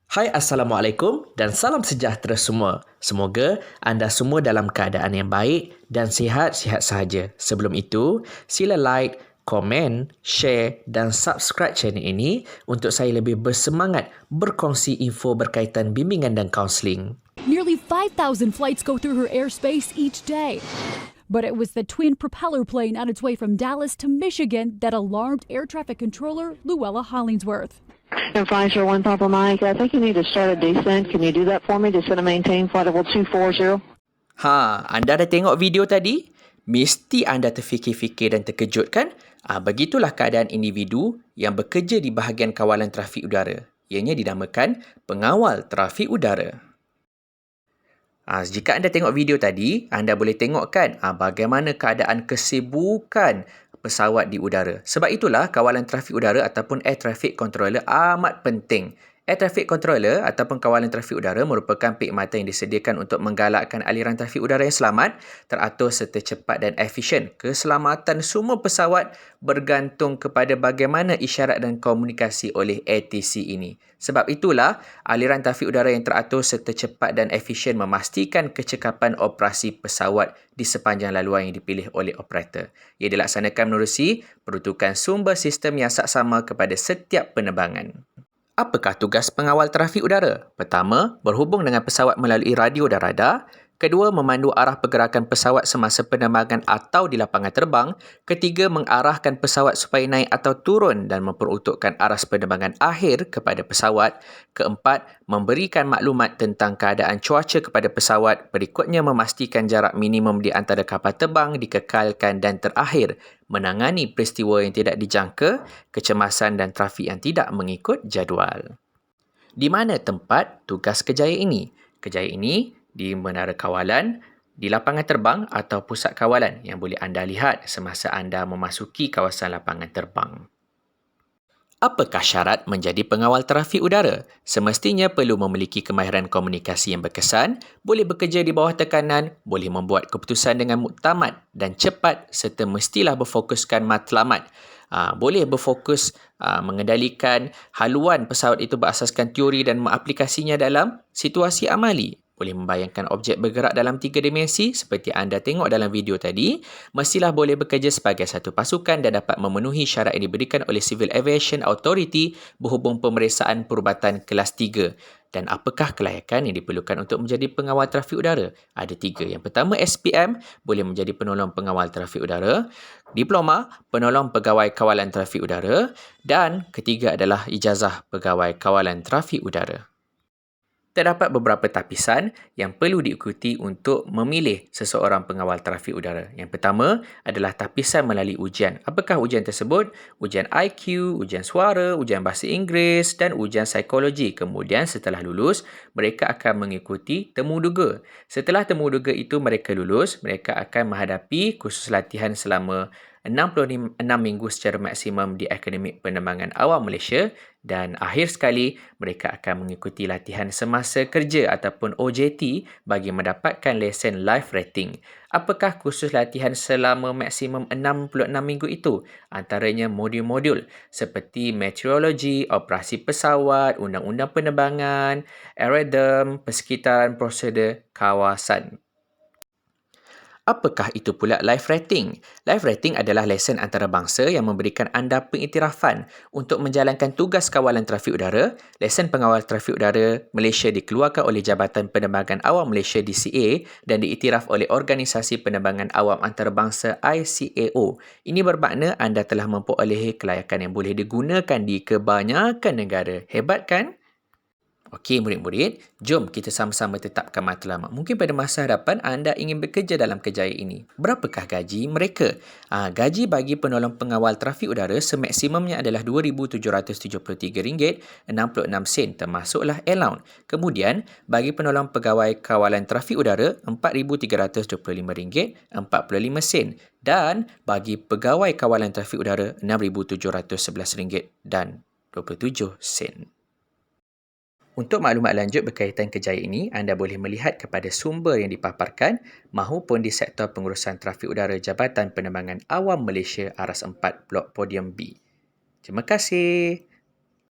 Hai, Assalamualaikum dan salam sejahtera semua. Semoga anda semua dalam keadaan yang baik dan sihat-sihat sahaja. Sebelum itu, sila like, komen, share dan subscribe channel ini untuk saya lebih bersemangat berkongsi info berkaitan bimbingan dan kaunseling. Nearly 5,000 flights go through her airspace each day. But it was the twin propeller plane on its way from Dallas to Michigan that alarmed air traffic controller Luella Hollingsworth. And Pfizer 1 Papa Mike, I think you need to start a descent. Can you do that for me? Just going to maintain flight level 240. Anda dah tengok video tadi? Mesti anda terfikir-fikir dan terkejut kan? Begitulah keadaan individu yang bekerja di bahagian kawalan trafik udara. Ianya dinamakan pengawal trafik udara. Jika anda tengok video tadi, anda boleh tengok kan bagaimana keadaan kesibukan pesawat di udara. Sebab itulah kawalan trafik udara ataupun air traffic controller amat penting. Air traffic controller ataupun kawalan trafik udara merupakan perkhidmatan yang disediakan untuk menggalakkan aliran trafik udara yang selamat, teratur serta cepat dan efisien. Keselamatan semua pesawat bergantung kepada bagaimana isyarat dan komunikasi oleh ATC ini. Sebab itulah, aliran trafik udara yang teratur serta cepat dan efisien memastikan kecekapan operasi pesawat di sepanjang laluan yang dipilih oleh operator. Ia dilaksanakan menerusi peruntukan sumber sistem yang saksama kepada setiap penerbangan. Apakah tugas pengawal trafik udara? Pertama, berhubung dengan pesawat melalui radio dan radar. Kedua, memandu arah pergerakan pesawat semasa penerbangan atau di lapangan terbang. Ketiga, mengarahkan pesawat supaya naik atau turun dan memperuntukkan aras penerbangan akhir kepada pesawat. Keempat, memberikan maklumat tentang keadaan cuaca kepada pesawat. Berikutnya, memastikan jarak minimum di antara kapal terbang dikekalkan dan terakhir, menangani peristiwa yang tidak dijangka, kecemasan dan trafik yang tidak mengikut jadual. Di mana tempat tugas kejayaan ini? Kejayaan ini di menara kawalan, di lapangan terbang atau pusat kawalan yang boleh anda lihat semasa anda memasuki kawasan lapangan terbang. Apakah syarat menjadi pengawal trafik udara? Semestinya perlu memiliki kemahiran komunikasi yang berkesan, boleh bekerja di bawah tekanan, boleh membuat keputusan dengan muktamad dan cepat serta mestilah berfokuskan matlamat. Boleh berfokus mengendalikan haluan pesawat itu berasaskan teori dan mengaplikasinya dalam situasi amali. Boleh membayangkan objek bergerak dalam 3 dimensi seperti anda tengok dalam video tadi. Mestilah boleh bekerja sebagai satu pasukan dan dapat memenuhi syarat yang diberikan oleh Civil Aviation Authority berhubung pemeriksaan perubatan kelas 3. Dan apakah kelayakan yang diperlukan untuk menjadi pengawal trafik udara? Ada 3. Yang pertama, SPM, boleh menjadi penolong pengawal trafik udara. Diploma, penolong pegawai kawalan trafik udara. Dan ketiga adalah ijazah pegawai kawalan trafik udara. Terdapat beberapa tapisan yang perlu diikuti untuk memilih seseorang pengawal trafik udara. Yang pertama adalah tapisan melalui ujian. Apakah ujian tersebut? Ujian IQ, ujian suara, ujian bahasa Inggeris dan ujian psikologi. Kemudian setelah lulus, mereka akan mengikuti temu duga. Setelah temu duga itu mereka lulus, mereka akan menghadapi kursus latihan selama 66 minggu secara maksimum di Akademik Penerbangan Awam Malaysia dan akhir sekali mereka akan mengikuti latihan semasa kerja ataupun OJT bagi mendapatkan lesen live rating. Apakah kursus latihan selama maksimum 66 minggu itu? Antaranya modul-modul seperti meteorologi, operasi pesawat, undang-undang penerbangan, aerodrome, persekitaran prosedur kawasan. Apakah itu pula live rating? Live rating adalah lesen antarabangsa yang memberikan anda pengiktirafan untuk menjalankan tugas kawalan trafik udara. Lesen pengawal trafik udara Malaysia dikeluarkan oleh Jabatan Penerbangan Awam Malaysia DCA dan diiktiraf oleh Organisasi Penerbangan Awam Antarabangsa ICAO. Ini bermakna anda telah memperolehi kelayakan yang boleh digunakan di kebanyakan negara. Hebat kan? Okey murid-murid, jom kita sama-sama tetapkan matlamat. Mungkin pada masa hadapan anda ingin bekerja dalam kejayaan ini. Berapakah gaji mereka? Gaji bagi penolong pengawal trafik udara semaksimumnya adalah RM2,773.66 termasuklah allowance. Kemudian, bagi penolong pegawai kawalan trafik udara RM4,325.45 dan bagi pegawai kawalan trafik udara RM6,711.27. Untuk maklumat lanjut berkaitan kejayaan ini, anda boleh melihat kepada sumber yang dipaparkan mahupun di sektor pengurusan trafik udara Jabatan Penerbangan Awam Malaysia Aras 4 Blok Podium B. Terima kasih.